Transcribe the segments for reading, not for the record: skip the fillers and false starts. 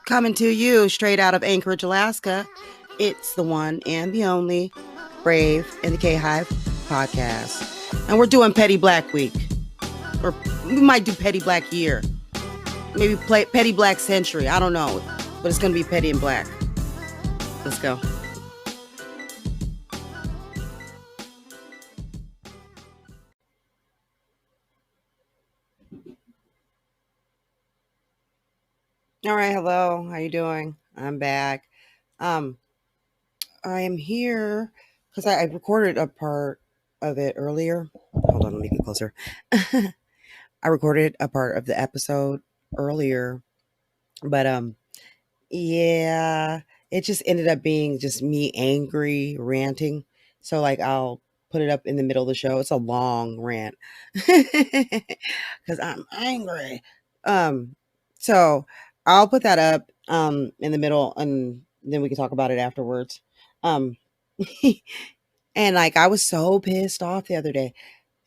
Coming to you straight out of Anchorage, Alaska. It's the one and the only Brave and the K-Hive podcast. And we're doing Petty Black Week. Or we might do Petty Black Year. Maybe play Petty Black Century. I don't know. But it's going to be Petty and Black. Let's go. All right, hello. How you doing? I'm back. Um, I am here because I recorded a part of it earlier. Hold on, let me get closer. I recorded a part of the episode earlier, but yeah, it just ended up being just me angry ranting. So like I'll put it up in the middle of the show. It's a long rant cuz I'm angry. Um so I'll put that up in the middle and then we can talk about it afterwards. Um and like I was so pissed off the other day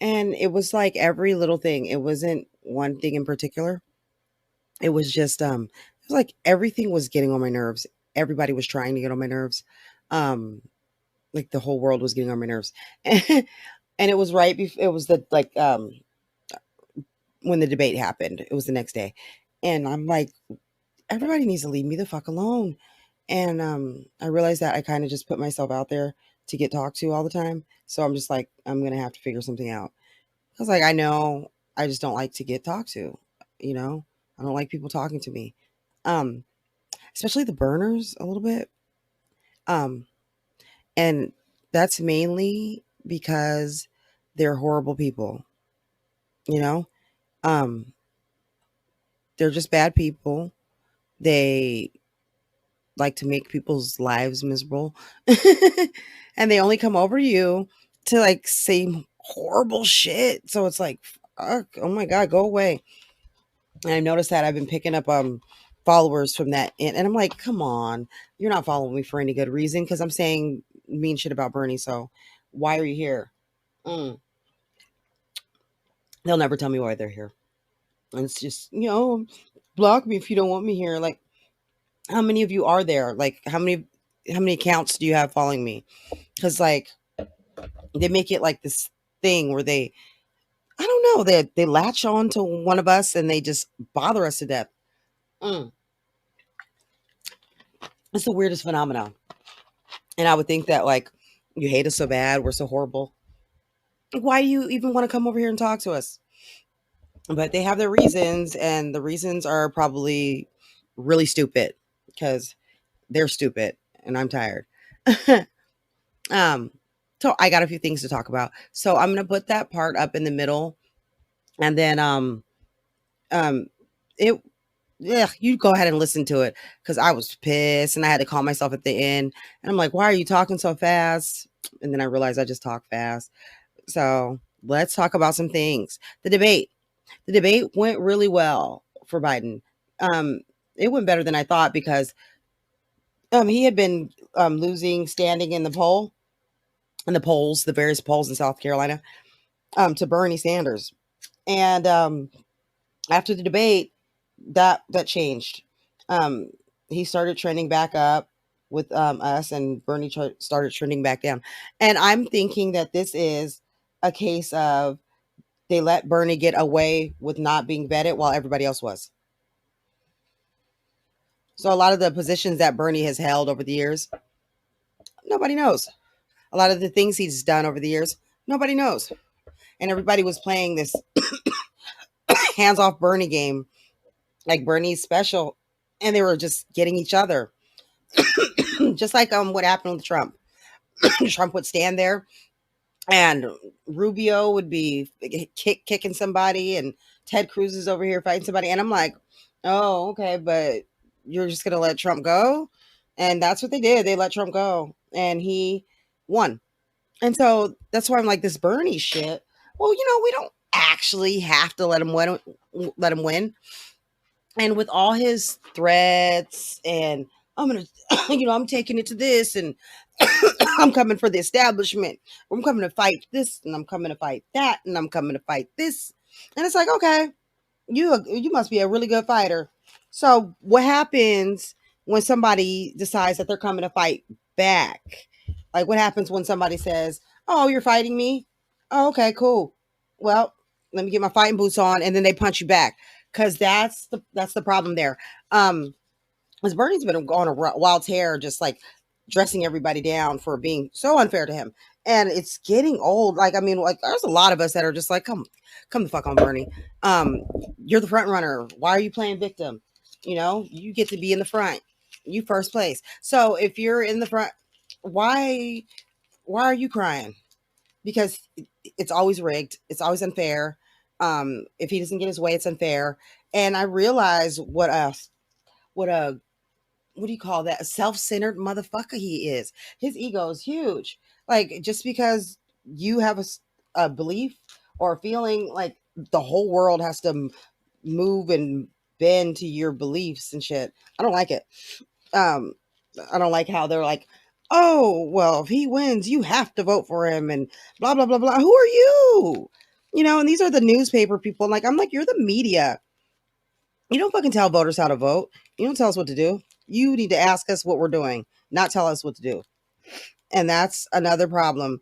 and it was like every little thing. It wasn't one thing in particular. It was just it was like everything was getting on my nerves. Everybody was trying to get on my nerves. Um like the whole world was getting on my nerves. And it was right before it was the like when the debate happened. It was the next day. And I'm like everybody needs to leave me the fuck alone. And I realized that I kind of just put myself out there to get talked to all the time. So I'm just like I'm going to have to figure something out. I was like I know I just don't like to get talked to, you know? I don't like people talking to me. Um especially the burners a little bit. Um, and that's mainly because they're horrible people, you know? Um, they're just bad people. They like to make people's lives miserable. And they only come over to you to like say horrible shit. So it's like, fuck, oh my God, go away. And I noticed that I've been picking up followers from that and I'm like, come on, you're not following me for any good reason because I'm saying mean shit about Bernie. So why are you here? Mm. They'll never tell me why they're here. And it's just, block me if you don't want me here. Like, how many of you are there? Like, how many accounts do you have following me? Because like they make it like this thing where I don't know, they latch on to one of us and they just bother us to death. Mm. It's the weirdest phenomenon. And I would think that like you hate us so bad, we're so horrible. Why do you even want to come over here and talk to us? But they have their reasons, and the reasons are probably really stupid because they're stupid, and I'm tired. um, so I got a few things to talk about. So I'm gonna put that part up in the middle, and then um, it yeah, you go ahead and listen to it because I was pissed and I had to call myself at the end. And I'm like, why are you talking so fast? And then I realized I just talk fast. So let's talk about some things. The debate. The debate went really well for Biden. Um, it went better than I thought because he had been losing standing in the polls, the various polls in South Carolina, to Bernie Sanders. And after the debate, that changed. Um, he started trending back up with us, and Bernie started trending back down. And I'm thinking that this is a case of they let Bernie get away with not being vetted while everybody else was. So a lot of the positions that Bernie has held over the years, nobody knows. A lot of the things he's done over the years, nobody knows. And everybody was playing this hands off Bernie game, like Bernie's special, and they were just getting each other. Just like what happened with Trump. Trump would stand there and Rubio would be kicking somebody and Ted Cruz is over here fighting somebody. And I'm like, oh, okay, but you're just going to let Trump go? And that's what they did. They let Trump go and he won. And so that's why I'm like, this Bernie shit. Well, we don't actually have to let him win. Let him win. And with all his threats and I'm gonna, I'm taking it to this, and I'm coming for the establishment. I'm coming to fight this, and I'm coming to fight that, and I'm coming to fight this. And it's like, okay, You must be a really good fighter. So what happens when somebody decides that they're coming to fight back? Like what happens when somebody says, "Oh, you're fighting me? Oh, okay, cool. Well, let me get my fighting boots on," and then they punch you back because that's the problem there. Because Bernie's been on a wild tear, just like dressing everybody down for being so unfair to him, and it's getting old. Like I mean, like there's a lot of us that are just like, come the fuck on, Bernie. Um, you're the front runner. Why are you playing victim? You know, you get to be in the front. You first place. So if you're in the front, why why are you crying? Because it's always rigged. It's always unfair. If he doesn't get his way, it's unfair. And I realize what a what do you call that? A self-centered motherfucker he is. His ego is huge. Like just because you have a belief or a feeling, like the whole world has to move and bend to your beliefs and shit. I don't like it. Um, I don't like how they're like, oh well, if he wins, you have to vote for him and blah blah blah blah. Who are you? You know, and these are the newspaper people. And like I'm like, you're the media. You don't fucking tell voters how to vote. You don't tell us what to do. You need to ask us what we're doing, not tell us what to do. And that's another problem.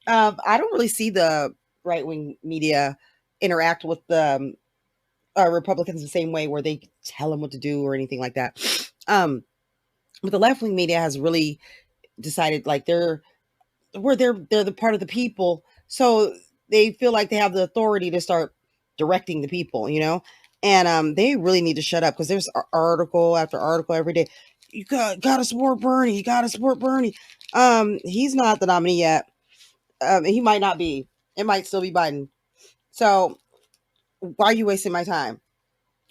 I don't really see the right wing media interact with the Republicans the same way where they tell them what to do or anything like that. Um, but the left wing media has really decided like they're the part of the people, so they feel like they have the authority to start directing the people, you know. And they really need to shut up because there's article after article every day. You gotta support Bernie. You gotta support Bernie. He's not the nominee yet. He might not be. It might still be Biden. So why are you wasting my time?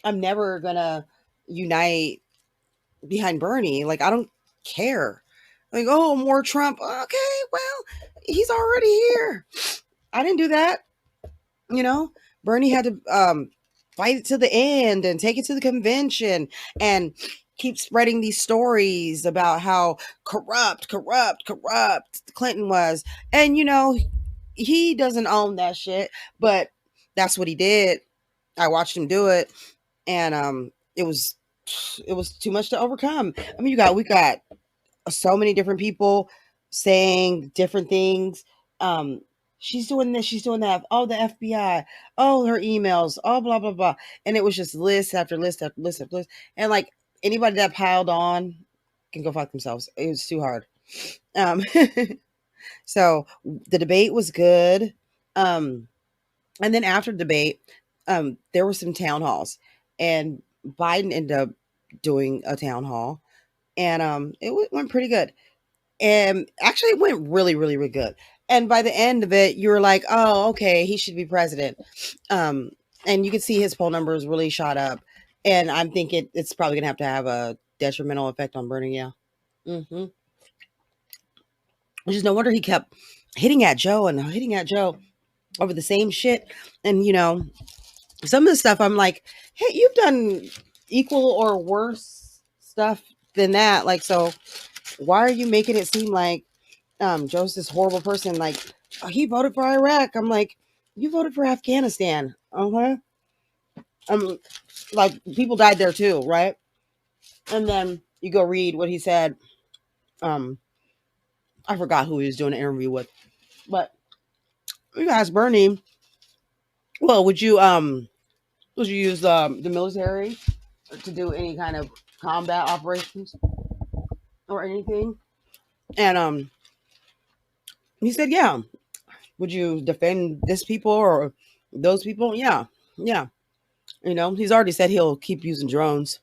I'm never gonna unite behind Bernie. Like I don't care. Like, oh, more Trump. Okay, well, he's already here. I didn't do that. You know, Bernie had to fight it to the end and take it to the convention and keep spreading these stories about how corrupt Clinton was. And you know, he doesn't own that shit, but that's what he did. I watched him do it, and it was too much to overcome. I mean, we got so many different people saying different things. Um, she's doing this, she's doing that. Oh, the FBI. Oh, her emails. Oh, blah blah blah. And it was just list after list after list after list. And like anybody that piled on can go fuck themselves. It was too hard. Um, so the debate was good. Um, and then after the debate, there were some town halls, and Biden ended up doing a town hall, and went pretty good. And actually, it went really, really, really good. And by the end of it, you were like, "Oh, okay, he should be president." Um, and you could see his poll numbers really shot up. And I'm thinking it's probably gonna have a detrimental effect on Bernie. Yeah, hmm which is no wonder he kept hitting at Joe and hitting at Joe over the same shit. And you know, some of the stuff I'm like, "Hey, you've done equal or worse stuff than that." Like, so why are you making it seem like Joe's this horrible person? Like, oh, he voted for Iraq. I'm like, you voted for Afghanistan. Okay. Um, like people died there too, right? And then you go read what he said. Um, I forgot who he was doing an interview with, but you asked Bernie, well, would you use the military to do any kind of combat operations or anything? And he said, yeah. Would you defend this people or those people? Yeah, yeah. You know, he's already said he'll keep using drones,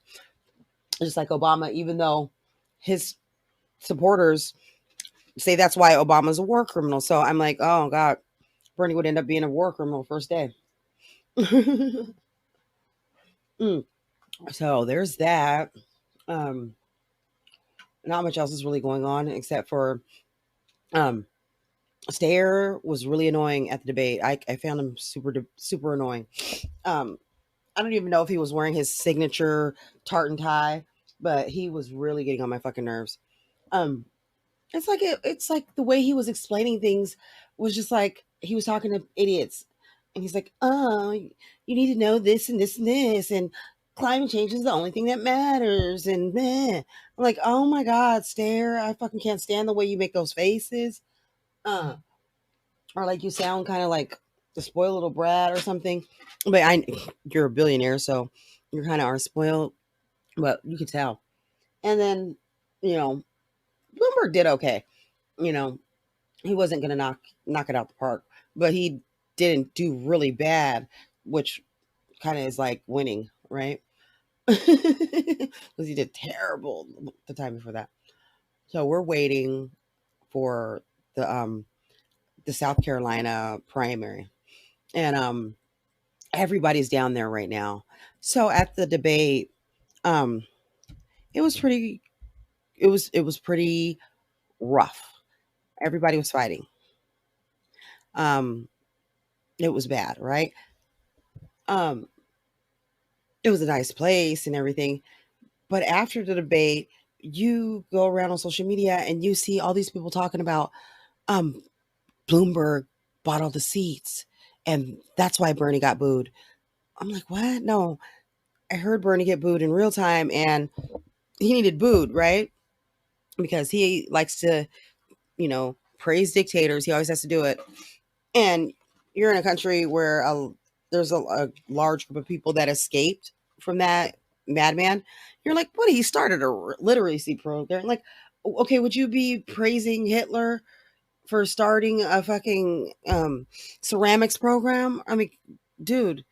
just like Obama, even though his supporters say that's why Obama's a war criminal. So I'm like, oh God, Bernie would end up being a war criminal first day. Mm. So there's that. Um, not much else is really going on except for um, Stair was really annoying at the debate. I found him super annoying. Um, I don't even know if he was wearing his signature tartan tie, but he was really getting on my fucking nerves. Um, it's like the way he was explaining things was just like he was talking to idiots. And he's like, "Oh, you need to know this and this and this, and climate change is the only thing that matters." And then I'm like, "Oh my god, stare! I fucking can't stand the way you make those faces." Uh, or like you sound kind of like the spoiled little brat or something. But you're a billionaire, so you're kind of our spoiled, but you could tell. And then, you know, Bloomberg did okay. You know, he wasn't gonna knock it out the park, but he didn't do really bad, which kind of is like winning, right? Because he did terrible the time before that. So we're waiting for the South Carolina primary, and everybody's down there right now. So at the debate, um, it was pretty. It was pretty rough. Everybody was fighting. Um, it was bad, right? Um, it was a nice place and everything, but after the debate, you go around on social media and you see all these people talking about um Bloomberg bought all the seats and that's why Bernie got booed. I'm like, what? No, I heard Bernie get booed in real time and he needed booed, right? Because he likes to, praise dictators. He always has to do it. And you're in a country where there's a large group of people that escaped from that madman. You're like, what? He started a literacy program. Like, okay, would you be praising Hitler for starting a fucking ceramics program? I mean, dude.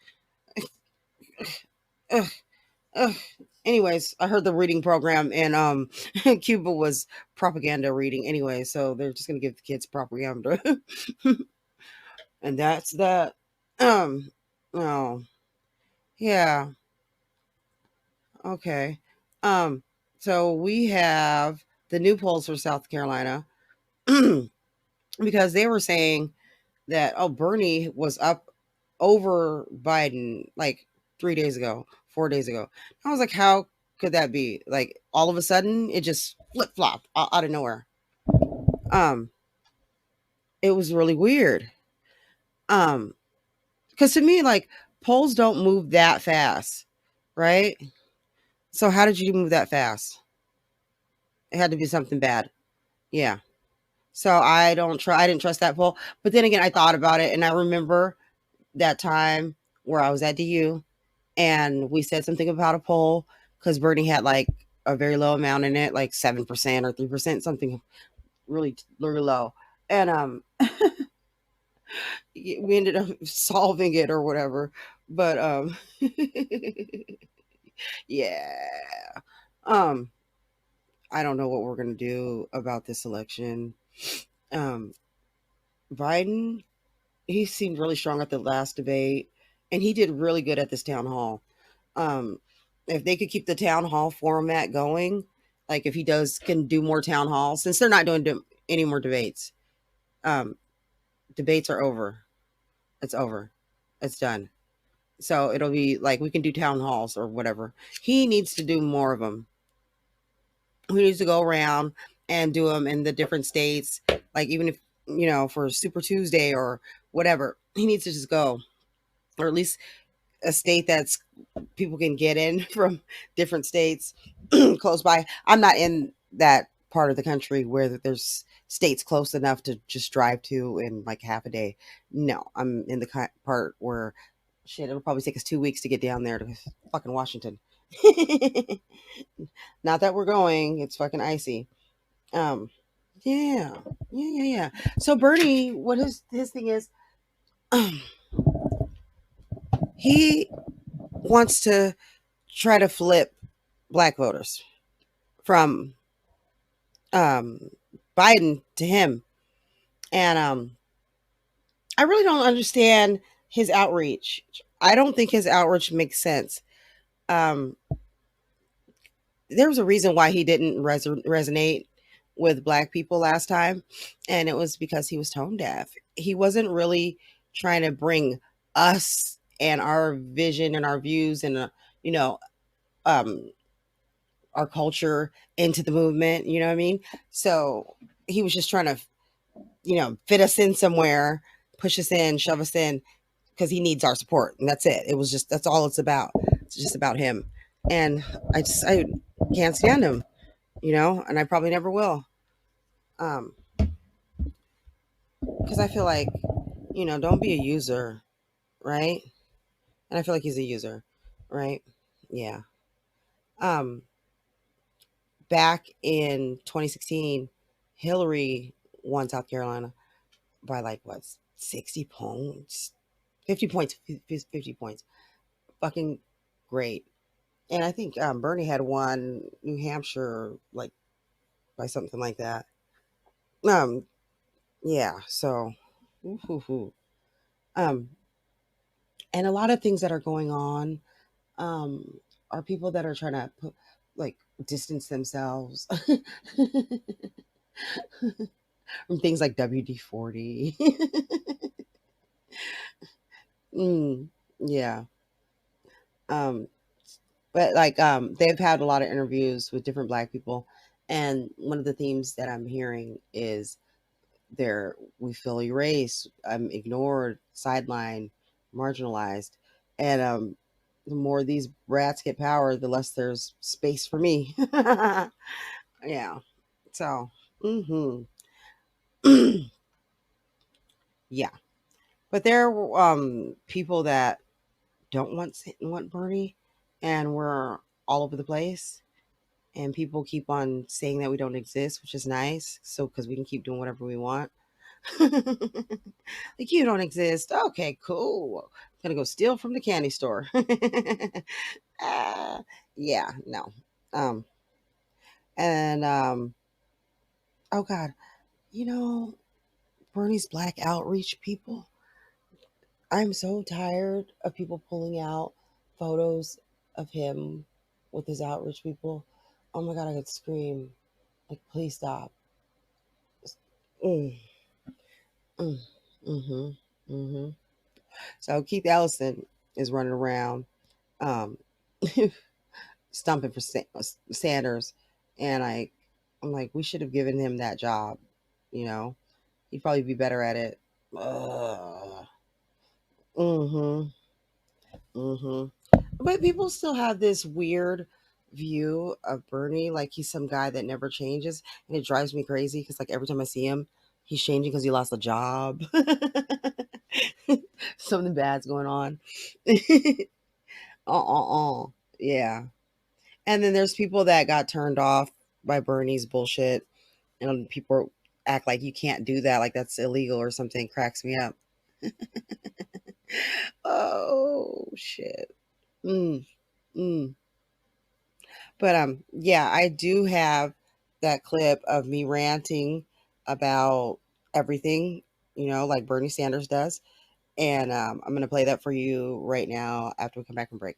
Ugh, ugh. Anyways, I heard the reading program and Cuba was propaganda reading anyway, so they're just gonna give the kids propaganda. And that's that. Oh, yeah. Okay. Um, so we have the new polls for South Carolina because they were saying that Bernie was up over Biden like 3 days ago, 4 days ago. I was like, how could that be? Like all of a sudden, it just flip flopped out of nowhere. Um, it was really weird. Um, because to me, like polls don't move that fast, right? So how did you move that fast? It had to be something bad. Yeah. So I didn't trust that poll. But then again, I thought about it and I remember that time where I was at DU and we said something about a poll because Bernie had like a very low amount in it, like 7% or 3%, something really, really low. And we ended up solving it or whatever. But yeah. Um, I don't know what we're gonna do about this election. Um, Biden, he seemed really strong at the last debate, and he did really good at this town hall. Um, if they could keep the town hall format going, like if he does can do more town halls, since they're not doing any more debates. Um, debates are over. It's over. It's done. So it'll be like we can do town halls or whatever. He needs to do more of them. He needs to go around and do them in the different states. Like even if for Super Tuesday or whatever, he needs to just go, or at least a state that's people can get in from different states close by. I'm not in that part of the country where there's states close enough to just drive to in like half a day. No, I'm in the part where shit, it'll probably take us 2 weeks to get down there to fucking Washington. Not that we're going, it's fucking icy. Um, yeah, yeah. So Bernie, what his thing is, um, he wants to try to flip black voters from um Biden to him. And I really don't understand his outreach. I don't think his outreach makes sense. Um there was a reason why he didn't resonate with black people last time, and it was because he was tone deaf. He wasn't really trying to bring us and our vision and our views and you know um our culture into the movement, you know what I mean? So he was just trying to fit us in somewhere, push us in, shove us in, because he needs our support, and that's it. That's all it's about. It's just about him, and I can't stand him, and I probably never will, um, because I feel like, don't be a user, right? And I feel like he's a user, right? Yeah. Um, Back in 2016, Hillary won South Carolina by like what, 60 points, 50 points, 50 points. Fucking great. And I think Bernie had won New Hampshire like by something like that. Um, yeah. So, ooh. um, and a lot of things that are going on um are people that are trying to put, like, distance themselves from things like WD-40. Yeah. Um, but like they've had a lot of interviews with different black people, and one of the themes that I'm hearing is we feel erased, ignored, sidelined, marginalized, and the more these rats get power, the less there's space for me. Yeah. So, hmm yeah. But there are people that don't want Bernie, and we're all over the place. And people keep on saying that we don't exist, which is nice. So, because we can keep doing whatever we want. Like, you don't exist. Okay, cool. I'm gonna go steal from the candy store. uh, yeah, no. Um, and oh God, you know, Bernie's black outreach people. I'm so tired of people pulling out photos of him with his outreach people. Oh my God, I could scream. Like, please stop. Mm, mm, mm-hmm, mm-hmm. So Keith Ellison is running around, um, stumping for Sanders, and I'm like, we should have given him that job. You know, he'd probably be better at it. Mm-hmm. Mm-hmm. But people still have this weird view of Bernie, like he's some guy that never changes, and it drives me crazy because like every time I see him, he's changing because he lost a job. Something bad's going on. Yeah. And then there's people that got turned off by Bernie's bullshit, and people act like you can't do that, like that's illegal or something. Cracks me up. Oh shit. Mm, mm. But yeah, I do have that clip of me ranting about everything, like Bernie Sanders does. And I'm gonna play that for you right now after we come back from break.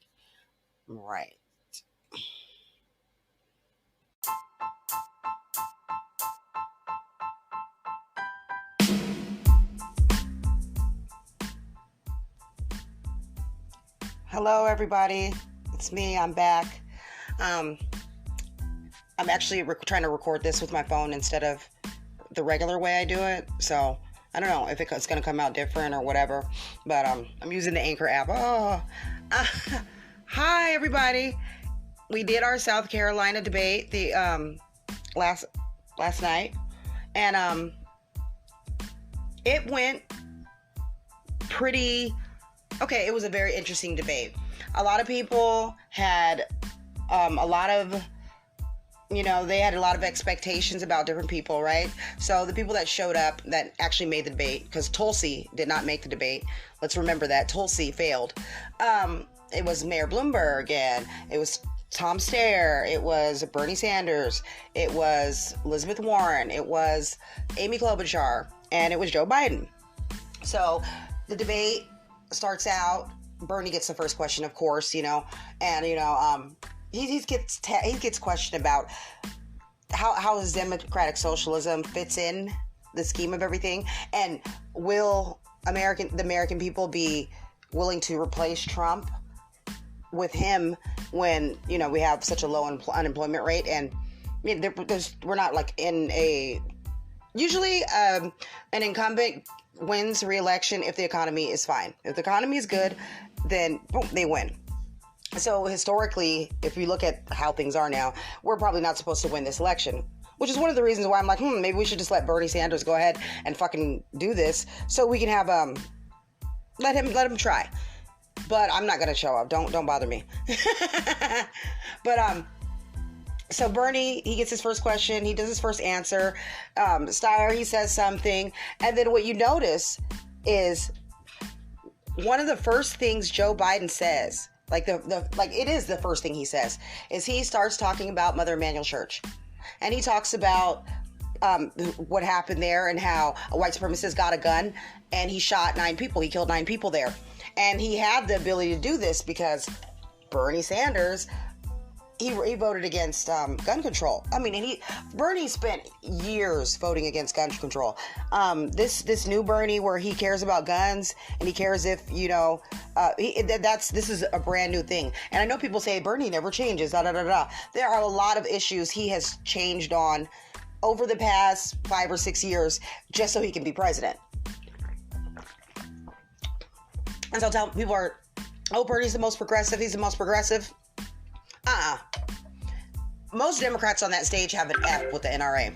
Right. Hello, everybody. It's me. I'm back. Um, I'm actually trying to record this with my phone instead of the regular way I do it. So I don't know if it's going to come out different or whatever. But I'm using the Anchor app. Oh, uh, hi, everybody. We did our South Carolina debate the last night, and it went pretty okay. It was a very interesting debate. A lot of people had a lot of they had a lot of expectations about different people, right? So the people that showed up that actually made the debate, because Tulsi did not make the debate. Let's remember that Tulsi failed. It was Mayor Bloomberg, and it was Tom Steyer, it was Bernie Sanders, it was Elizabeth Warren, it was Amy Klobuchar, and it was Joe Biden. So the debate starts out. Bernie gets the first question, of course, and he gets questioned about how his democratic socialism fits in the scheme of everything, and will the American people be willing to replace Trump with him when we have such a low unemployment rate, and we're not like in a usually an incumbent wins re-election if the economy is fine. If the economy is good, then boom, they win. So historically, if we look at how things are now, we're probably not supposed to win this election, which is one of the reasons why I'm like, maybe we should just let Bernie Sanders go ahead and fucking do this so we can have let him try. But I'm not gonna show up. Don't bother me. But so Bernie, he gets his first question, he does his first answer. Steyer, he says something, and then what you notice is one of the first things Joe Biden says, like it is the first thing he says, is he starts talking about Mother Emanuel Church. And he talks about what happened there and how a white supremacist got a gun and he shot 9 people. He killed 9 people there. And he had the ability to do this because Bernie Sanders, he voted against gun control. I mean, Bernie spent years voting against gun control. This new Bernie, where he cares about guns and he cares if this is a brand new thing. And I know people say Bernie never changes. There are a lot of issues he has changed on over the past 5 or 6 years just so he can be president. And so I'll tell people Bernie's the most progressive. He's the most progressive. Most Democrats on that stage have an F with the NRA.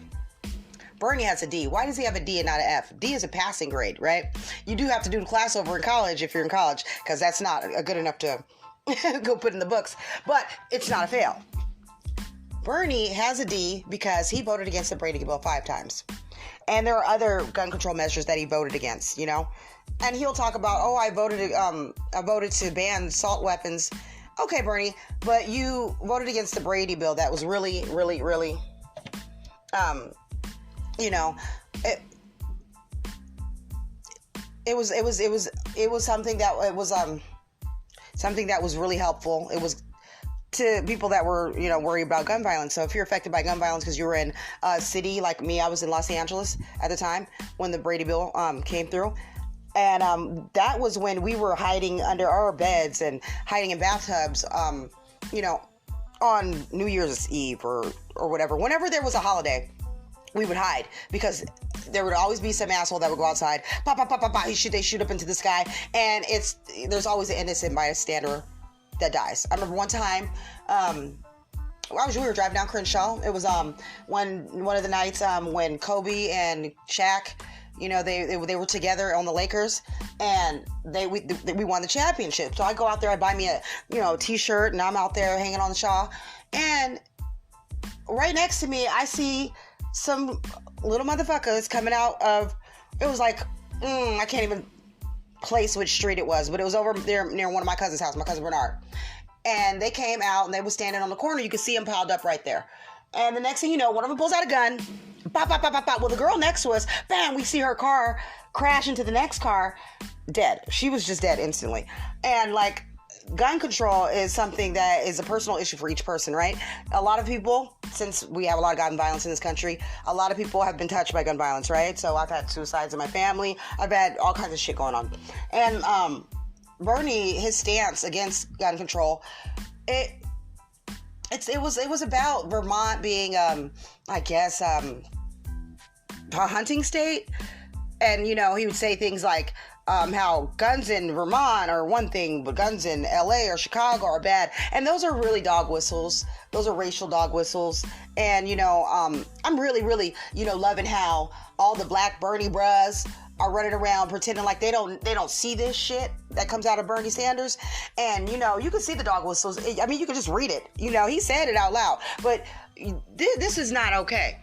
Bernie has a D. Why does he have a D and not an F? D is a passing grade, right? You do have to do the class over in college if you're in college, because that's not good enough to go put in the books. But it's not a fail. Bernie has a D because he voted against the Brady Bill 5 times. And there are other gun control measures that he voted against, And he'll talk about, I voted to ban assault weapons. Okay, Bernie, but you voted against the Brady Bill. That was really, really, really, it was something that was really helpful. It was to people that were, worried about gun violence. So if you're affected by gun violence because you were in a city like me, I was in Los Angeles at the time when the Brady Bill came through. And that was when we were hiding under our beds and hiding in bathtubs, on New Year's Eve or whatever. Whenever there was a holiday, we would hide because there would always be some asshole that would go outside. Pop, pop, pop, pop, pop. They shoot up into the sky. And there's always an innocent bystander that dies. I remember one time, we were driving down Crenshaw. It was one of the nights when Kobe and Shaq, they were together on the Lakers, and we won the championship. So I go out there, I buy me a t-shirt, and I'm out there hanging on the Shaw, and right next to me, I see some little motherfuckers coming out of. It was like I can't even place which street it was, but it was over there near one of my cousin's house, my cousin Bernard. And they came out and they were standing on the corner. You could see them piled up right there. And the next thing you know, one of them pulls out a gun. Pop, pop, pop, pop, pop. Well, the girl next to us, bam, we see her car crash into the next car, dead. She was just dead instantly. And gun control is something that is a personal issue for each person, right? A lot of people, since we have a lot of gun violence in this country, a lot of people have been touched by gun violence, right? So I've had suicides in my family. I've had all kinds of shit going on. And Bernie, his stance against gun control, it was about Vermont being, a hunting state. And, he would say things like, how guns in Vermont are one thing, but guns in LA or Chicago are bad. And those are really dog whistles. Those are racial dog whistles. And, I'm really, really, loving how all the black Bernie bras are running around pretending like they don't see this shit that comes out of Bernie Sanders. And, you can see the dog whistles. I mean, you can just read it. He said it out loud. But this is not okay.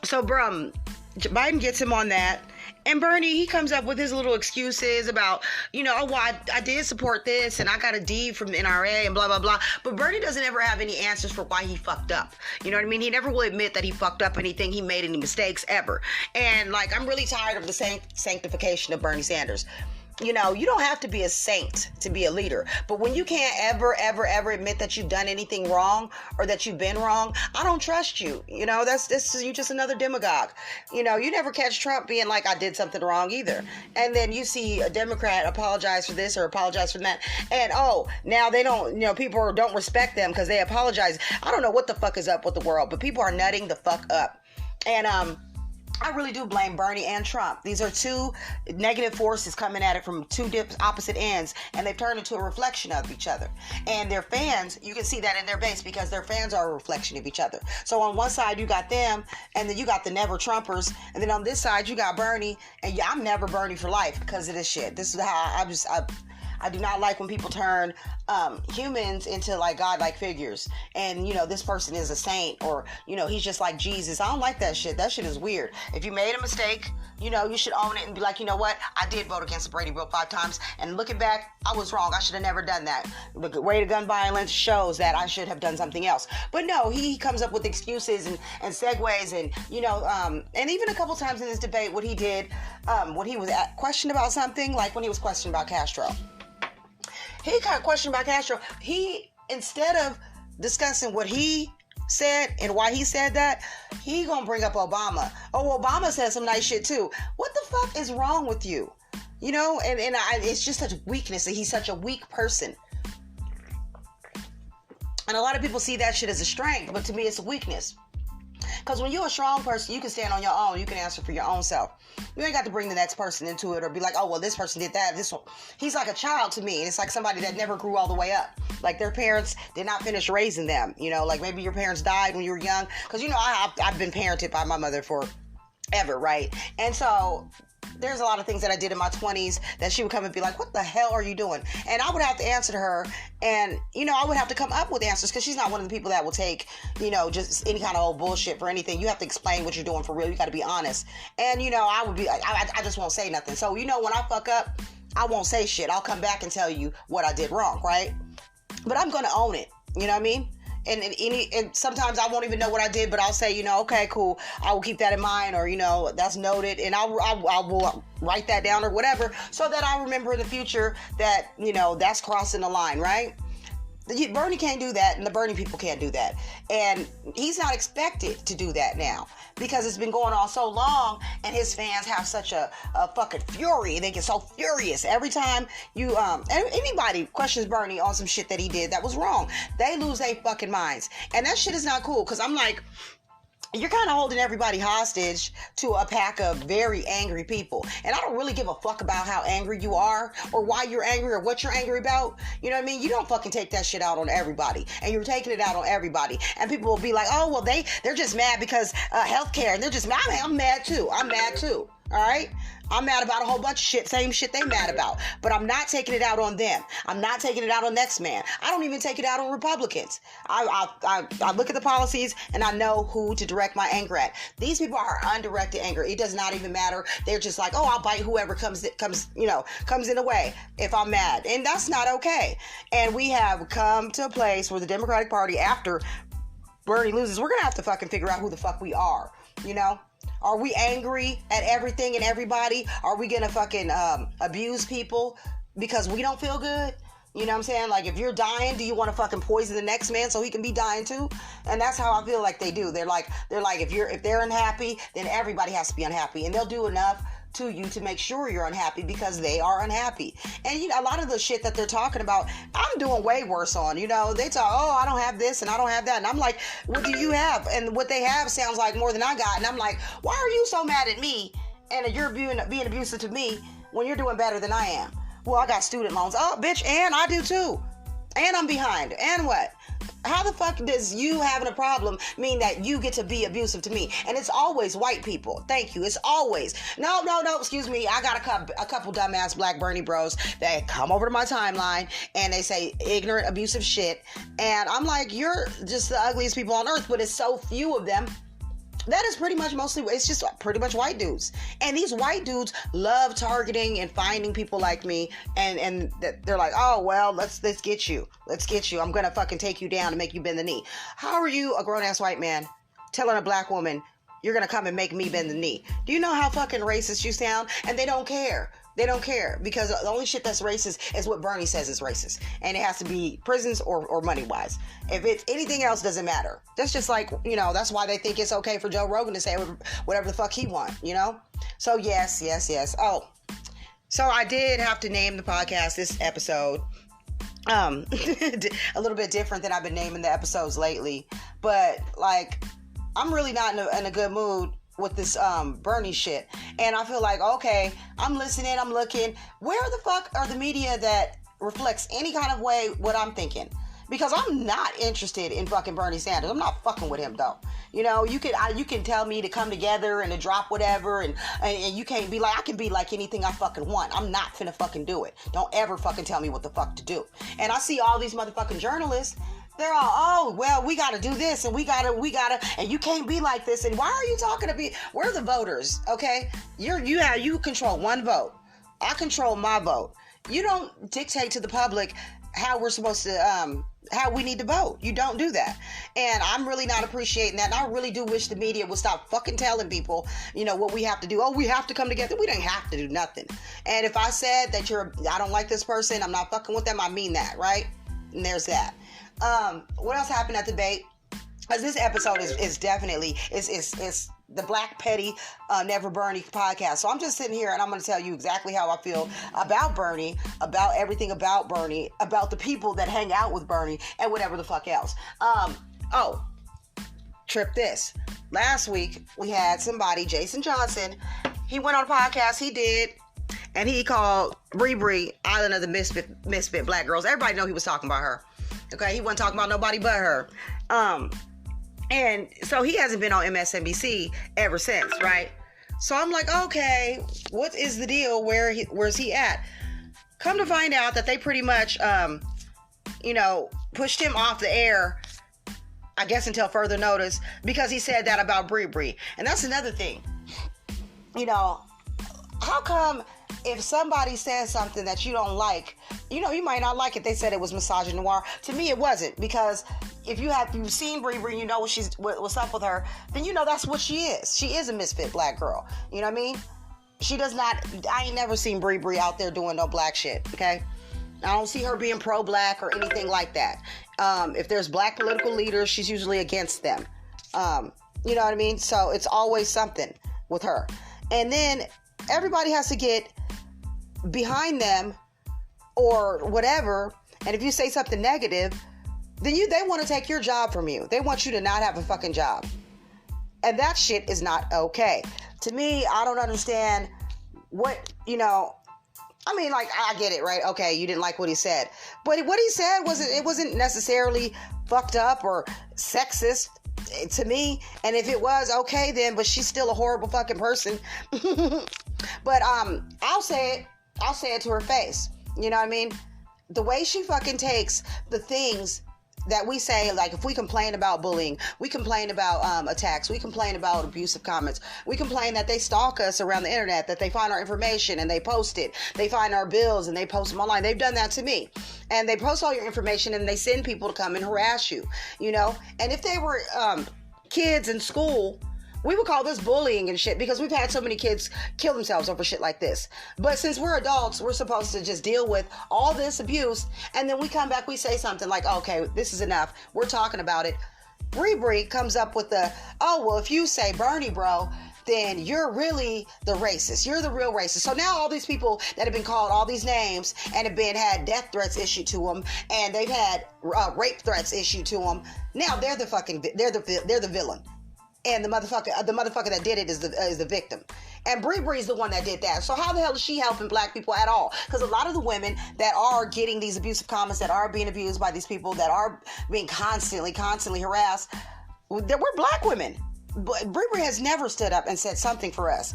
So, Biden gets him on that. And Bernie, he comes up with his little excuses about, I did support this and I got a D from the NRA and blah, blah, blah. But Bernie doesn't ever have any answers for why he fucked up. You know what I mean? He never will admit that he fucked up anything, he made any mistakes ever. And I'm really tired of the sanctification of Bernie Sanders. You don't have to be a saint to be a leader. But when you can't ever, ever, ever admit that you've done anything wrong or that you've been wrong, I don't trust you. You just another demagogue. You never catch Trump being like, I did something wrong either. And then you see a Democrat apologize for this or apologize for that. And, now they don't, people don't respect them because they apologize. I don't know what the fuck is up with the world, but people are nutting the fuck up. And, I really do blame Bernie and Trump. These are two negative forces coming at it from two opposite ends, and they've turned into a reflection of each other. And their fans, you can see that in their base because their fans are a reflection of each other. So on one side, you got them, and then you got the never Trumpers, and then on this side, you got Bernie, and yeah, I'm never Bernie for life because of this shit. This is how I do not like when people turn humans into like godlike figures. And, you know, this person is a saint or, you know, he's just like Jesus. I don't like that shit. That shit is weird. If you made a mistake, you know, you should own it and be like, you know what? I did vote against the Brady Bill 5 times. And looking back, I was wrong. I should have never done that. The rate of gun violence shows that I should have done something else. But no, he comes up with excuses and segues and, you know, and even a couple times in this debate, what he did, when he was questioned about something, like when he was questioned about Castro. He got questioned by Castro. He, instead of discussing what he said and why he said that, he gonna bring up Obama. Oh, Obama said some nice shit too. What the fuck is wrong with you? You know, and it's just such weakness. He's such a weak person. And a lot of people see that shit as a strength, but to me it's a weakness. Because when you're a strong person, you can stand on your own. You can answer for your own self. You ain't got to bring the next person into it or be like, oh, well, this person did that. This one. He's like a child to me. And it's like somebody that never grew all the way up. Like their parents did not finish raising them. You know, like maybe your parents died when you were young. Because, you know, I've been parented by my mother forever, right? And so there's a lot of things that I did in my 20s that she would come and be like, what the hell are you doing? And I would have to answer to her. And, you know, I would have to come up with answers because she's not one of the people that will take, you know, just any kind of old bullshit for anything. You have to explain what you're doing for real. You got to be honest. And, you know, I would be like, I just won't say nothing. So, you know, when I fuck up, I won't say shit. I'll come back and tell you what I did wrong, right? But I'm going to own it. You know what I mean? And sometimes I won't even know what I did, but I'll say, you know, okay, cool. I will keep that in mind, or, you know, that's noted. And I will write that down or whatever so that I remember in the future that, you know, that's crossing the line, right? Bernie can't do that, and the Bernie people can't do that. And he's not expected to do that now because it's been going on so long, and his fans have such a fucking fury. They get so furious every time you anybody questions Bernie on some shit that he did that was wrong. They lose their fucking minds, and that shit is not cool. Because I'm like, you're kind of holding everybody hostage to a pack of very angry people. And I don't really give a fuck about how angry you are or why you're angry or what you're angry about. You know what I mean? You don't fucking take that shit out on everybody. And you're taking it out on everybody. And people will be like, oh, well, they're just mad because healthcare. And they're just mad. I'm mad too. I'm mad too. All right? I'm mad about a whole bunch of shit, same shit they mad about. But I'm not taking it out on them. I'm not taking it out on next man. I don't even take it out on Republicans. I look at the policies and I know who to direct my anger at. These people are undirected anger. It does not even matter. They're just like, oh, I'll bite whoever comes in the way if I'm mad. And that's not okay. And we have come to a place where the Democratic Party, after Bernie loses, we're going to have to fucking figure out who the fuck we are, you know? Are we angry at everything and everybody? Are we gonna fucking abuse people because we don't feel good? You know what I'm saying? Like, if you're dying, do you want to fucking poison the next man so he can be dying too? And that's how I feel like they do. They're like, if they're unhappy, then everybody has to be unhappy, and they'll do enough to you to make sure you're unhappy because they are unhappy. And you know, a lot of the shit that they're talking about, I'm doing way worse on. You know, they talk, oh, I don't have this and I don't have that, and I'm like, what do you have? And what they have sounds like more than I got. And I'm like, why are you so mad at me and you're being abusive to me when you're doing better than I am? Well, I got student loans. Oh, bitch, and I do too. And I'm behind. And what? How the fuck does you having a problem mean that you get to be abusive to me? And it's always white people. Thank you. It's always. No, excuse me. I got a couple dumbass black Bernie bros that come over to my timeline and they say ignorant, abusive shit. And I'm like, you're just the ugliest people on earth, but it's so few of them. That is pretty much it's just pretty much white dudes. And these white dudes love targeting and finding people like me. And they're like, oh, well, let's get you. Let's get you. I'm going to fucking take you down and make you bend the knee. How are you, a grown ass white man, telling a black woman, you're going to come and make me bend the knee? Do you know how fucking racist you sound? And they don't care. They don't care because the only shit that's racist is what Bernie says is racist. And it has to be prisons or money-wise. If it's anything else, doesn't matter. That's just like, you know, that's why they think it's okay for Joe Rogan to say whatever the fuck he wants, you know? So yes. Oh, so I did have to name the podcast this episode a little bit different than I've been naming the episodes lately. But, like, I'm really not in a good mood with this Bernie shit. And I feel like, okay, I'm listening, I'm looking. Where the fuck are the media that reflects any kind of way what I'm thinking? Because I'm not interested in fucking Bernie Sanders. I'm not fucking with him though. You know, you can tell me to come together and to drop whatever, and you can't be like, I can be like anything I fucking want. I'm not finna fucking do it. Don't ever fucking tell me what the fuck to do. And I see all these motherfucking journalists. They're all, oh, well, we gotta do this, and we gotta, and you can't be like this. And why are you talking to me? We're the voters, okay? You control one vote. I control my vote. You don't dictate to the public how we're supposed to, how we need to vote. You don't do that. And I'm really not appreciating that. And I really do wish the media would stop fucking telling people, you know, what we have to do. Oh, we have to come together. We don't have to do nothing. And if I said that I don't like this person, I'm not fucking with them, I mean that, right? And there's that. What else happened at the debate? Because this episode is definitely, it's the Black Petty Never Bernie podcast. So I'm just sitting here and I'm going to tell you exactly how I feel about Bernie, about everything about Bernie, about the people that hang out with Bernie, and whatever the fuck else. Trip this. Last week we had somebody, Jason Johnson. He went on a podcast. He did. And he called Bree Island of the Misfit Black Girls. Everybody know he was talking about her. Okay, he wasn't talking about nobody but her. And so he hasn't been on MSNBC ever since, right? So I'm like, okay, what is the deal? Where's he at? Come to find out that they pretty much, pushed him off the air, I guess until further notice, because he said that about Bree. And that's another thing. You know, how come if somebody says something that you don't like, you might not like it. They said it was misogynoir. To me, it wasn't, because if you've seen Bree, you know what's up with her, then you know that's what she is. She is a misfit black girl. You know what I mean? She does not. I ain't never seen Bree out there doing no black shit. Okay, I don't see her being pro-black or anything like that. If there's black political leaders, she's usually against them. You know what I mean? So it's always something with her. And then everybody has to get behind them or whatever. And if you say something negative, then they want to take your job from you. They want you to not have a fucking job. And that shit is not okay. To me, I don't understand what, I mean, like, I get it, right? Okay, you didn't like what he said. But what he said wasn't necessarily fucked up or sexist to me. And if it was, okay then, but she's still a horrible fucking person. But I'll say it to her face. You know what I mean? The way she fucking takes the things that we say, like if we complain about bullying, we complain about attacks, we complain about abusive comments, we complain that they stalk us around the internet, that they find our information and they post it, they find our bills and they post them online. They've done that to me. And they post all your information and they send people to come and harass you, And if they were kids in school, we would call this bullying and shit, because we've had so many kids kill themselves over shit like this. But since we're adults, we're supposed to just deal with all this abuse. And then we come back, we say something like, okay, this is enough. We're talking about it. Bree comes up with if you say Bernie, bro, then you're really the racist. You're the real racist. So now all these people that have been called all these names and have had death threats issued to them, and they've had rape threats issued to them. Now they're the villain. And the motherfucker that did it is the victim. And Bree is the one that did that. So how the hell is she helping black people at all? Because a lot of the women that are getting these abusive comments, that are being abused by these people, that are being constantly harassed, we're black women. But Bree has never stood up and said something for us.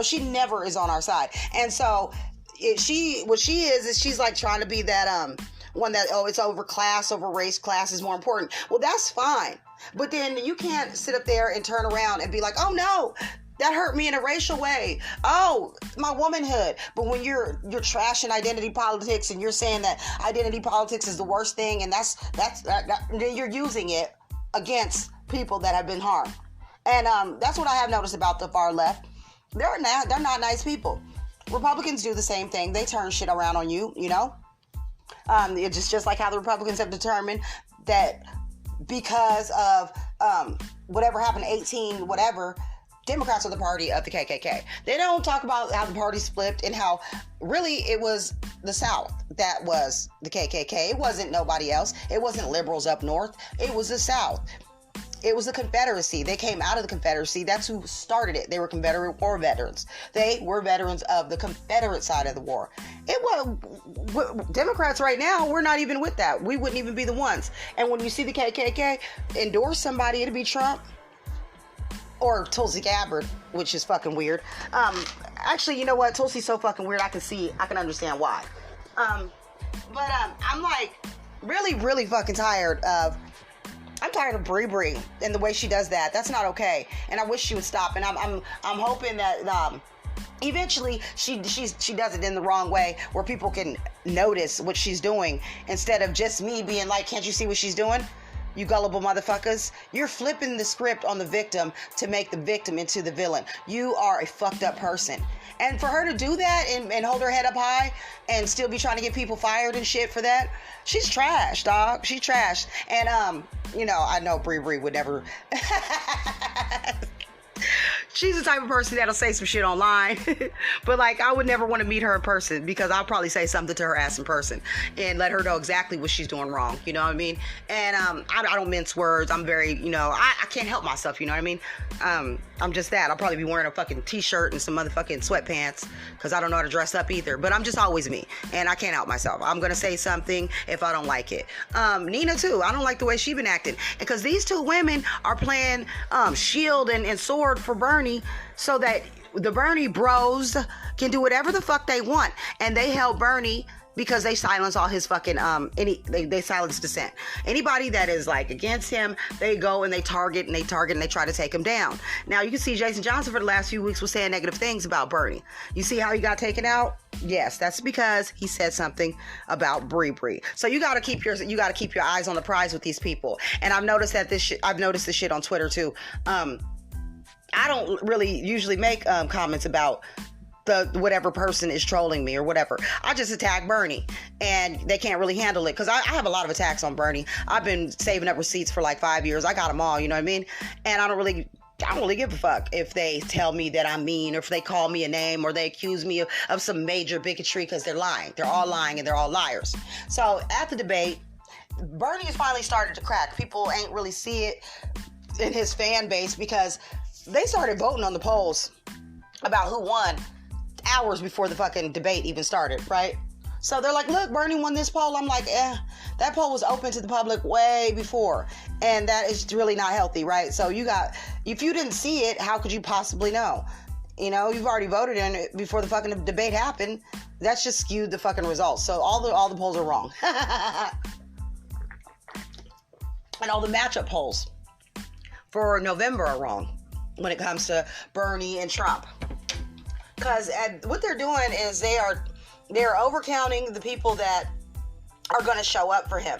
She never is on our side. And so what she is she's like trying to be that one that, it's over class, over race, class is more important. Well, that's fine. But then you can't sit up there and turn around and be like, oh no, that hurt me in a racial way. Oh, my womanhood. But when you're trashing identity politics and you're saying that identity politics is the worst thing, and then you're using it against people that have been harmed. And that's what I have noticed about the far left. They're not nice people. Republicans do the same thing. They turn shit around on you, It's just like how the Republicans have determined that because of whatever happened, 18, whatever, Democrats are the party of the KKK. They don't talk about how the party split and how really it was the South that was the KKK. It wasn't nobody else. It wasn't liberals up north. It was the South. It was the Confederacy. They came out of the Confederacy. That's who started it. They were Confederate war veterans. They were veterans of the Confederate side of the war. It was Democrats right now. We're not even with that. We wouldn't even be the ones. And when you see the KKK endorse somebody, it'll be Trump or Tulsi Gabbard, which is fucking weird. Actually, you know what? Tulsi's so fucking weird. I can understand why. But I'm like really, really fucking tired of. I'm tired of Bree and the way she does that. That's not okay. And I wish she would stop. And I'm hoping that eventually she does it in the wrong way where people can notice what she's doing instead of just me being like, can't you see what she's doing? You gullible motherfuckers. You're flipping the script on the victim to make the victim into the villain. You are a fucked up person. And for her to do that and hold her head up high and still be trying to get people fired and shit for that, she's trash, dog. She's trash. And, you know, I know Bree would never... She's the type of person that'll say some shit online. But, like, I would never want to meet her in person because I'll probably say something to her ass in person and let her know exactly what she's doing wrong. You know what I mean? And I don't mince words. I'm very, you know, I can't help myself. You know what I mean? I'm just that. I'll probably be wearing a fucking t-shirt and some motherfucking sweatpants because I don't know how to dress up either. But I'm just always me. And I can't help myself. I'm going to say something if I don't like it. Nina, too. I don't like the way she been acting. Because these two women are playing shield and sword for Bernie so that the Bernie bros can do whatever the fuck they want. And they help Bernie because they silence all his fucking, they silence dissent. Anybody that is like against him, they go and they target and they try to take him down. Now you can see Jason Johnson for the last few weeks was saying negative things about Bernie. You see how he got taken out? Yes, that's because he said something about Bree. So you got to keep your eyes on the prize with these people. And I've noticed that I've noticed this shit on Twitter too. I don't really usually make comments about the whatever person is trolling me or whatever. I just attack Bernie and they can't really handle it because I have a lot of attacks on Bernie. I've been saving up receipts for like 5 years. I got them all, you know what I mean? And I don't really give a fuck if they tell me that I'm mean or if they call me a name or they accuse me of some major bigotry because they're lying. They're all lying and they're all liars. So at the debate, Bernie has finally started to crack. People ain't really see it in his fan base because they started voting on the polls about who won hours before the fucking debate even started, right? So they're like, look, Bernie won this poll. I'm like, that poll was open to the public way before. And that is really not healthy, right? So if you didn't see it, how could you possibly know? You know, you've already voted in it before the fucking debate happened. That's just skewed the fucking results. So all the polls are wrong. And all the matchup polls for November are wrong when it comes to Bernie and Trump. Because what they're doing is they're overcounting the people that are going to show up for him.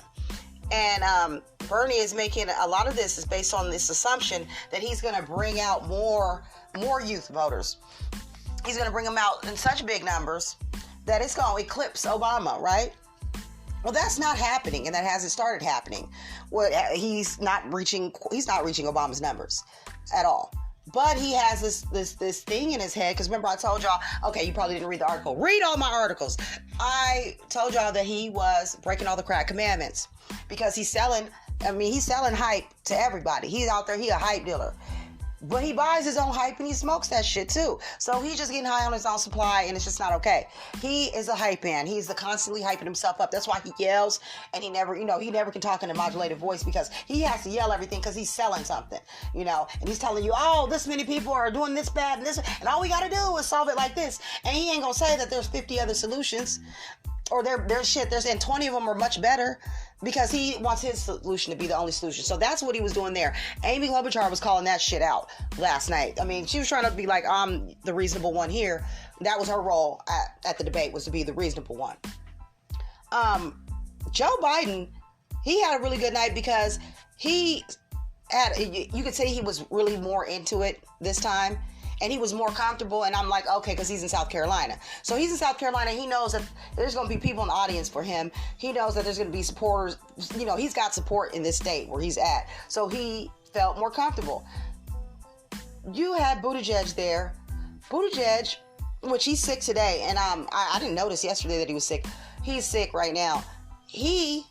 And Bernie is making a lot of this is based on this assumption that he's going to bring out more youth voters. He's going to bring them out in such big numbers that it's going to eclipse Obama, right? Well, that's not happening, and that hasn't started happening. Well, he's not reaching Obama's numbers at all. But he has this thing in his head, because remember I told y'all, okay, you probably didn't read the article. Read all my articles. I told y'all that he was breaking all the crack commandments because he's selling hype to everybody. He's out there, he a hype dealer. But he buys his own hype and he smokes that shit too. So he's just getting high on his own supply and it's just not okay. He is a hype man. He's constantly hyping himself up. That's why he yells and he never can talk in a modulated voice because he has to yell everything because he's selling something, and he's telling you, oh, this many people are doing this bad and this, and all we got to do is solve it like this. And he ain't going to say that there's 50 other solutions or and 20 of them are much better because he wants his solution to be the only solution. So that's what he was doing there. Amy Klobuchar was calling that shit out last night. I mean, she was trying to be like, I'm the reasonable one here. That was her role at the debate, was to be the reasonable one. Joe Biden, he had a really good night because you could say he was really more into it this time. And he was more comfortable, and I'm like, okay, because he's in South Carolina. So he's in South Carolina. He knows that there's going to be people in the audience for him. He knows that there's going to be supporters. He's got support in this state where he's at. So he felt more comfortable. You had Buttigieg there. Buttigieg, which he's sick today, and I didn't notice yesterday that he was sick. He's sick right now. He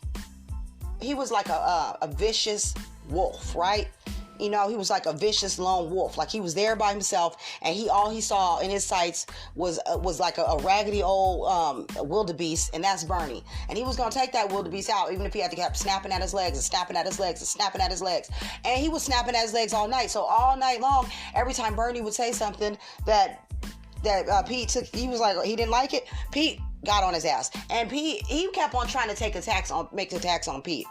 was like a vicious wolf, right? You know, he was like a vicious lone wolf. Like he was there by himself, and all he saw in his sights was like a raggedy old wildebeest, and that's Bernie. And he was gonna take that wildebeest out, even if he had to keep snapping at his legs and snapping at his legs and snapping at his legs. And he was snapping at his legs all night. So all night long, every time Bernie would say something that Pete took, he was like, he didn't like it. Pete got on his ass, and he kept on trying to make attacks on Pete.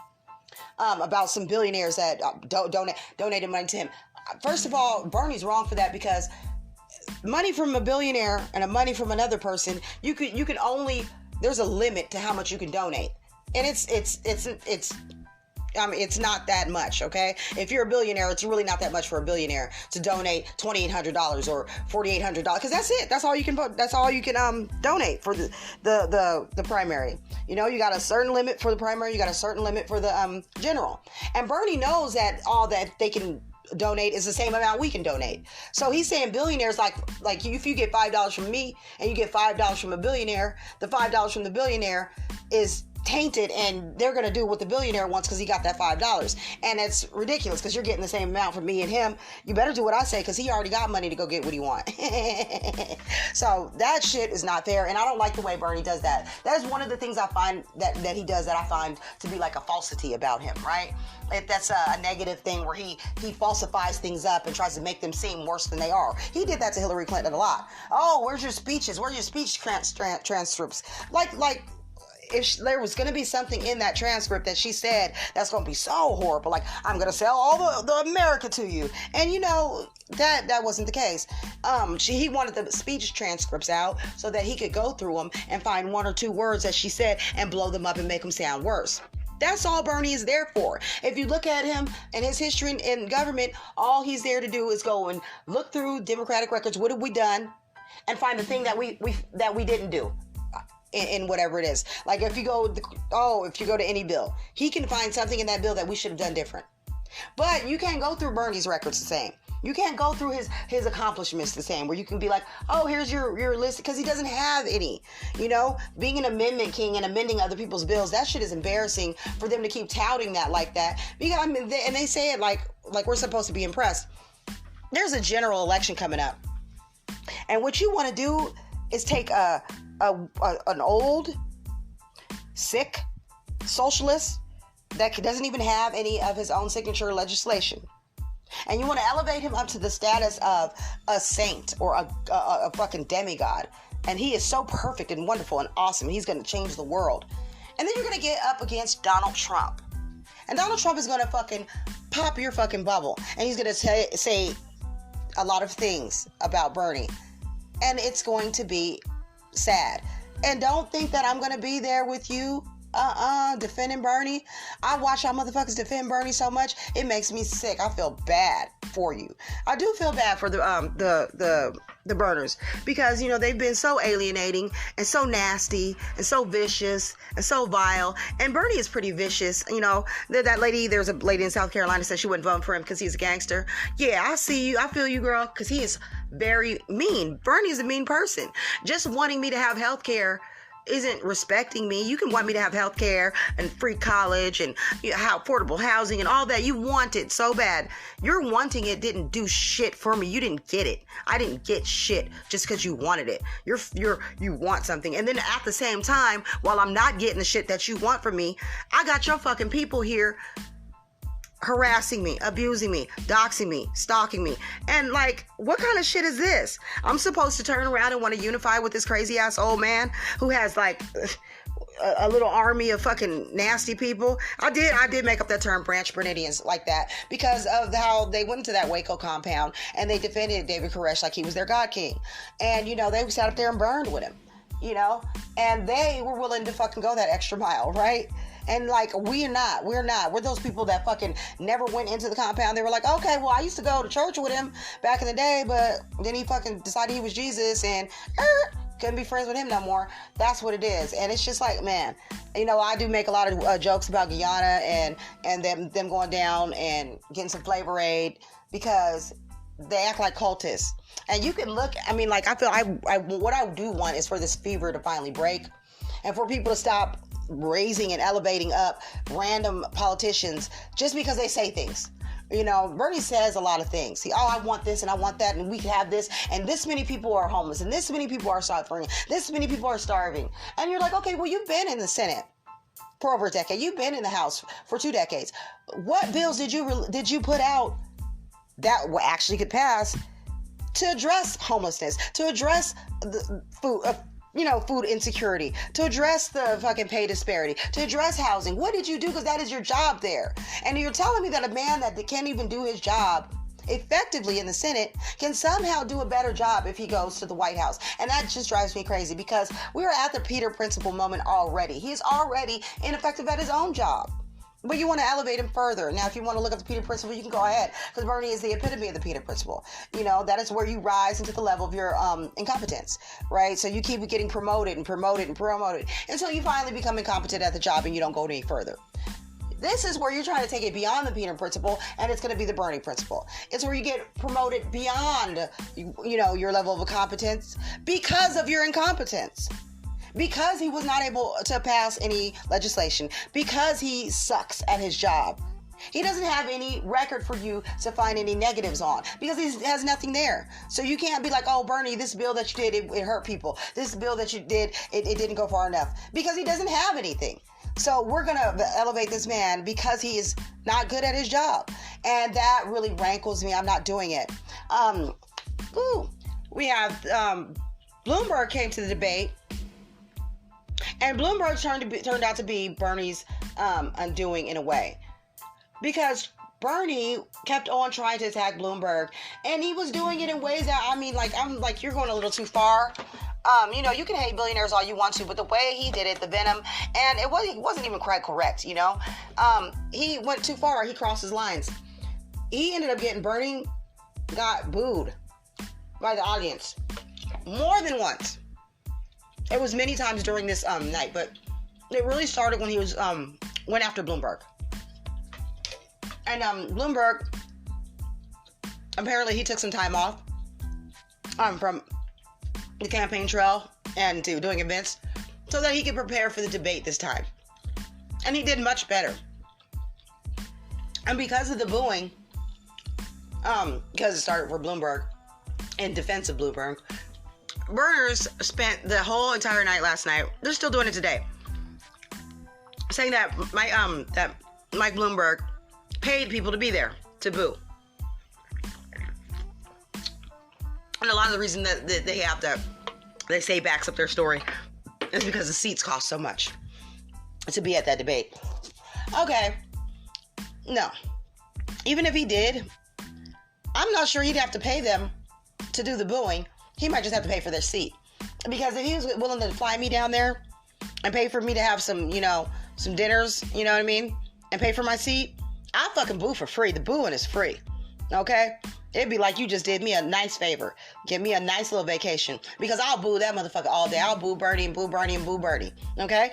About some billionaires that donated money to him. First of all, Bernie's wrong for that, because money from a billionaire and money from another person, you can only, there's a limit to how much you can donate, and it's not that much, okay? If you're a billionaire, it's really not that much for a billionaire to donate $2,800 or $4,800, because that's it. That's all you can donate for the primary. You know, you got a certain limit for the primary, you got a certain limit for the general. And Bernie knows that all that they can donate is the same amount we can donate. So he's saying billionaires, like if you get $5 from me and you get $5 from a billionaire, the $5 from the billionaire is tainted, and they're going to do what the billionaire wants because he got that $5. And it's ridiculous, because you're getting the same amount from me and him. You better do what I say, because he already got money to go get what he want. So that shit is not fair, and I don't like the way Bernie does that. That is one of the things I find that he does that I find to be like a falsity about him, right? If that's a negative thing where he falsifies things up and tries to make them seem worse than they are. He did that to Hillary Clinton a lot. Oh, where's your speeches? Where's your speech transcripts? Like if there was going to be something in that transcript that she said that's going to be so horrible, like, I'm going to sell all the America to you. And you know, that wasn't the case. He wanted the speech transcripts out so that he could go through them and find one or two words that she said and blow them up and make them sound worse. That's all Bernie is there for. If you look at him and his history in government, all he's there to do is go and look through Democratic records. What have we done? And find the thing that we didn't do. In whatever it is. Like if you go to any bill, he can find something in that bill that we should have done different. But you can't go through Bernie's records the same. You can't go through his accomplishments the same, where you can be like, oh, here's your list, because he doesn't have any. You know, being an amendment king and amending other people's bills, that shit is embarrassing for them to keep touting that like that. Because I mean, they say it like we're supposed to be impressed. There's a general election coming up, and what you want to do is take an old, sick socialist that doesn't even have any of his own signature legislation, and you want to elevate him up to the status of a saint or a fucking demigod, and he is so perfect and wonderful and awesome, he's going to change the world. And then you're going to get up against Donald Trump, and Donald Trump is going to fucking pop your fucking bubble, and he's going to say a lot of things about Bernie, and it's going to be sad. And don't think that I'm gonna be there with you defending Bernie. I watch y'all motherfuckers defend Bernie so much, it makes me sick. I feel bad for you. I do feel bad for the burners, because you know they've been so alienating and so nasty and so vicious and so vile. And Bernie is pretty vicious. You know, that lady, there's a lady in South Carolina said she wouldn't vote for him because he's a gangster. Yeah, I see you. I feel you, girl, because he is very mean. Bernie is a mean person. Just wanting me to have health care isn't respecting me. You can want me to have health care and free college and affordable housing and all that. You want it so bad. Your wanting it didn't do shit for me. You didn't get it. I didn't get shit just because you wanted it. You want something. And then at the same time, while I'm not getting the shit that you want from me, I got your fucking people here harassing me, abusing me, doxing me, stalking me. And like, what kind of shit is this? I'm supposed to turn around and want to unify with this crazy ass old man who has like a little army of fucking nasty people. I did make up that term, Branch Bernidians, like that, because of how they went into that Waco compound and they defended David Koresh like he was their God King. And you know, they sat up there and burned with him, you know, and they were willing to fucking go that extra mile, right? And like, we're not. We're those people that fucking never went into the compound. They were like, okay, well, I used to go to church with him back in the day, but then he fucking decided he was Jesus and couldn't be friends with him no more. That's what it is. And it's just like, man, you know, I do make a lot of jokes about Guyana and them going down and getting some Flavor Aid, because they act like cultists. And you can look, I mean, like, I feel what I do want is for this fever to finally break, and for people to stop raising and elevating up random politicians just because they say things. Bernie says a lot of things. I want this and I want that, and we can have this, and this many people are homeless, and this many people are suffering, this many people are starving. And you're like, okay, well, you've been in the Senate for over a decade. You've been in the House for 2 decades. What bills did you put out that actually could pass to address homelessness, to address the food insecurity, to address the fucking pay disparity, to address housing? What did you do? Because that is your job there. And you're telling me that a man that can't even do his job effectively in the Senate can somehow do a better job if he goes to the White House. And that just drives me crazy, because we are at the Peter Principle moment already. He is already ineffective at his own job. But you want to elevate him further. Now, if you want to look at the Peter Principle, you can go ahead, because Bernie is the epitome of the Peter Principle. That is where you rise into the level of your incompetence, right? So you keep getting promoted and promoted and promoted until you finally become incompetent at the job and you don't go any further. This is where you're trying to take it beyond the Peter Principle, and it's going to be the Bernie Principle. It's where you get promoted beyond, your level of competence because of your incompetence. Because he was not able to pass any legislation, because he sucks at his job. He doesn't have any record for you to find any negatives on, because he has nothing there. So you can't be like, oh, Bernie, this bill that you did, it hurt people. This bill that you did, it didn't go far enough, because he doesn't have anything. So we're going to elevate this man because he is not good at his job. And that really rankles me. I'm not doing it. We have Bloomberg came to the debate. And Bloomberg turned out to be Bernie's undoing in a way, because Bernie kept on trying to attack Bloomberg, and he was doing it in ways that, I'm like, you're going a little too far. You can hate billionaires all you want to, but the way he did it, the venom, and it wasn't even quite correct. He went too far. He crossed his lines. He ended up Bernie got booed by the audience more than once. It was many times during this night, but it really started when he went after Bloomberg. And Bloomberg, apparently he took some time off from the campaign trail and to doing events so that he could prepare for the debate this time. And he did much better. And because of the booing, because it started for Bloomberg, in defense of Bloomberg, Burners spent the whole entire night last night, they're still doing it today, saying that Mike Bloomberg paid people to be there to boo. And a lot of the reason that they have that, they say backs up their story, is because the seats cost so much to be at that debate. Okay. No. Even if he did, I'm not sure he'd have to pay them to do the booing. He might just have to pay for their seat. Because if he was willing to fly me down there and pay for me to have some dinners, and pay for my seat, I'll fucking boo for free. The booing is free. Okay? It'd be like you just did me a nice favor. Give me a nice little vacation. Because I'll boo that motherfucker all day. I'll boo Bernie and boo Bernie and boo Bernie. Okay?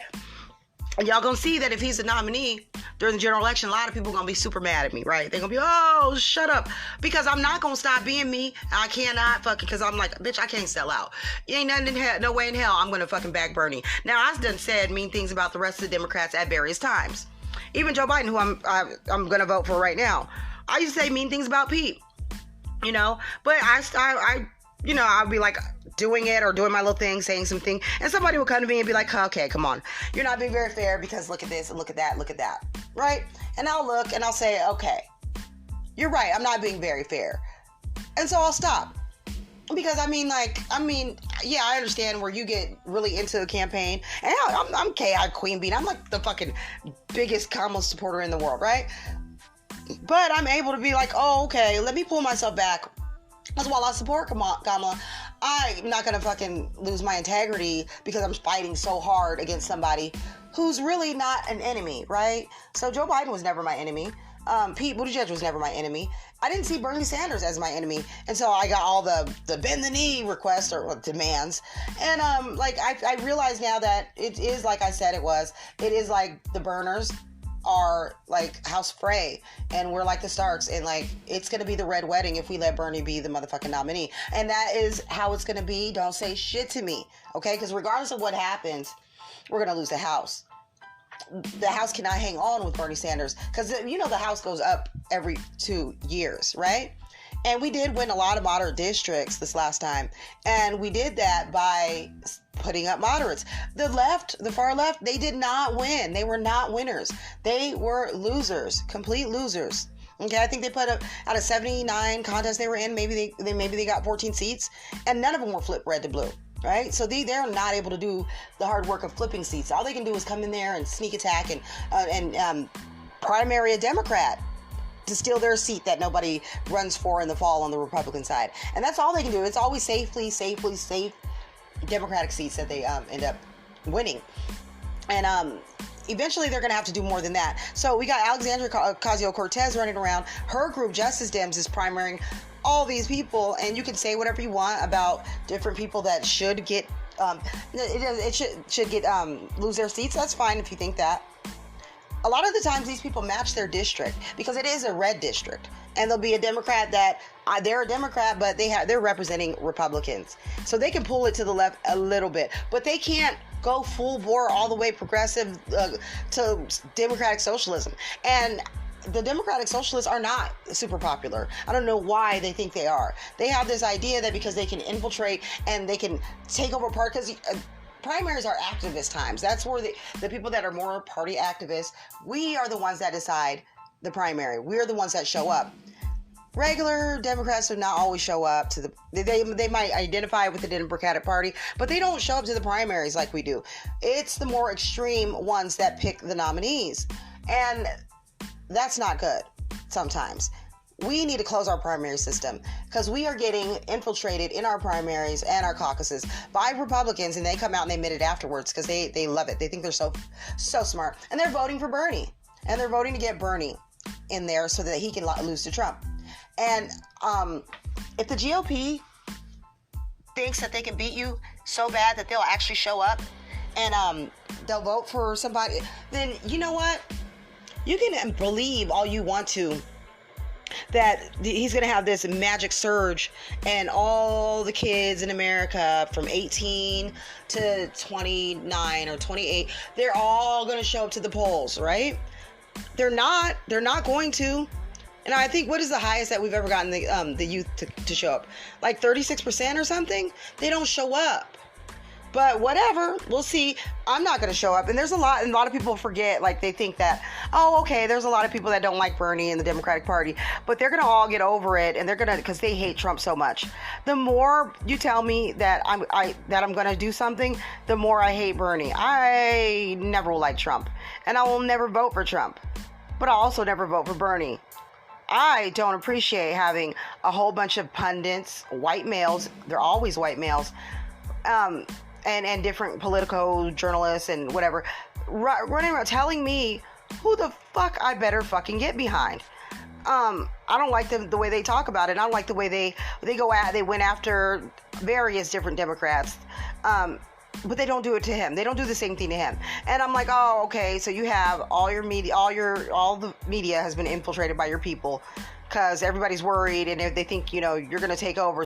And y'all gonna see that if he's the nominee during the general election, a lot of people gonna be super mad at me, right? They're gonna be, oh, shut up. Because I'm not gonna stop being me. I cannot fucking, because I'm like, bitch, I can't sell out. Ain't nothing in hell, no way in hell I'm gonna fucking back Bernie. Now, I've done said mean things about the rest of the Democrats at various times. Even Joe Biden, who I'm gonna vote for right now. I used to say mean things about Pete, but I'll be like doing it or doing my little thing, saying something, and somebody will come to me and be like, okay, come on, you're not being very fair because look at this and look at that, right? And I'll look and I'll say, okay, you're right, I'm not being very fair. And so I'll stop. Because yeah, I understand where you get really into a campaign, and I'm k-hive queen bee. I'm like the fucking biggest Kamala supporter in the world, right? But I'm able to be like, oh, okay, let me pull myself back. Because while I support Kamala, I'm not going to fucking lose my integrity because I'm fighting so hard against somebody who's really not an enemy, right? So Joe Biden was never my enemy. Pete Buttigieg was never my enemy. I didn't see Bernie Sanders as my enemy. And so I got all the bend the knee requests or demands. And I realize now that it is like I said it was. It is like the burners are like House Frey, and we're like the Starks, and like it's gonna be the red wedding if we let Bernie be the motherfucking nominee, and that is how it's gonna be. Don't say shit to me, okay? Because regardless of what happens, we're gonna lose the House. the House cannot hang on with Bernie Sanders because the House goes up every 2 years, right? And we did win a lot of moderate districts this last time, and we did that by putting up moderates. The left, the far left, they did not win. They were not winners. They were losers, complete losers. Okay, I think they put up out of 79 contests they were in, maybe they got 14 seats, and none of them were flipped red to blue. Right? So they're not able to do the hard work of flipping seats. All they can do is come in there and sneak attack and primary a Democrat to steal their seat that nobody runs for in the fall on the Republican side. And that's all they can do. It's always safe Democratic seats that they end up winning. And eventually they're going to have to do more than that. So we got Alexandria Ocasio-Cortez running around. Her group, Justice Dems, is primarying all these people, and you can say whatever you want about different people that should get lose their seats. That's fine if you think that. A lot of the times these people match their district because it is a red district, and there'll be a Democrat that they're a Democrat, but they're representing Republicans, so they can pull it to the left a little bit, but they can't go full bore all the way progressive to democratic socialism. And the Democratic Socialists are not super popular. I don't know why they think they are. They have this idea that because they can infiltrate and they can take over part, because primaries are activist times. That's where the people that are more party activists, we are the ones that decide the primary. We're the ones that show up. Regular Democrats do not always show up to the, they might identify with the Democratic Party, but they don't show up to the primaries like we do. It's the more extreme ones that pick the nominees. And that's not good sometimes. We need to close our primary system because we are getting infiltrated in our primaries and our caucuses by Republicans, and they come out and they admit it afterwards because they love it. They think they're so smart, and they're voting for Bernie, and they're voting to get Bernie in there so that he can lose to Trump. And if the GOP thinks that they can beat you so bad that they'll actually show up and they'll vote for somebody, then you know what? You can believe all you want to that he's going to have this magic surge and all the kids in America from 18 to 29 or 28, they're all going to show up to the polls, right? They're not going to. And I think, what is the highest that we've ever gotten the youth to show up? Like 36% or something? They don't show up. But whatever, we'll see. I'm not going to show up. And there's a lot of people forget, like they think that, oh, okay, there's a lot of people that don't like Bernie and the Democratic Party, but they're going to all get over it, and they're going to, because they hate Trump so much. The more you tell me that I'm going to do something, the more I hate Bernie. I never will like Trump, and I will never vote for Trump, but I'll also never vote for Bernie. I don't appreciate having a whole bunch of pundits, white males, they're always white males, and different political journalists and whatever, running around telling me who the fuck I better fucking get behind. I don't like the way they talk about it. I don't like the way they went after various different Democrats. But they don't do it to him. They don't do the same thing to him. And I'm like, oh, okay, so you have all your media, all the media has been infiltrated by your people because everybody's worried, and if they think, you're going to take over.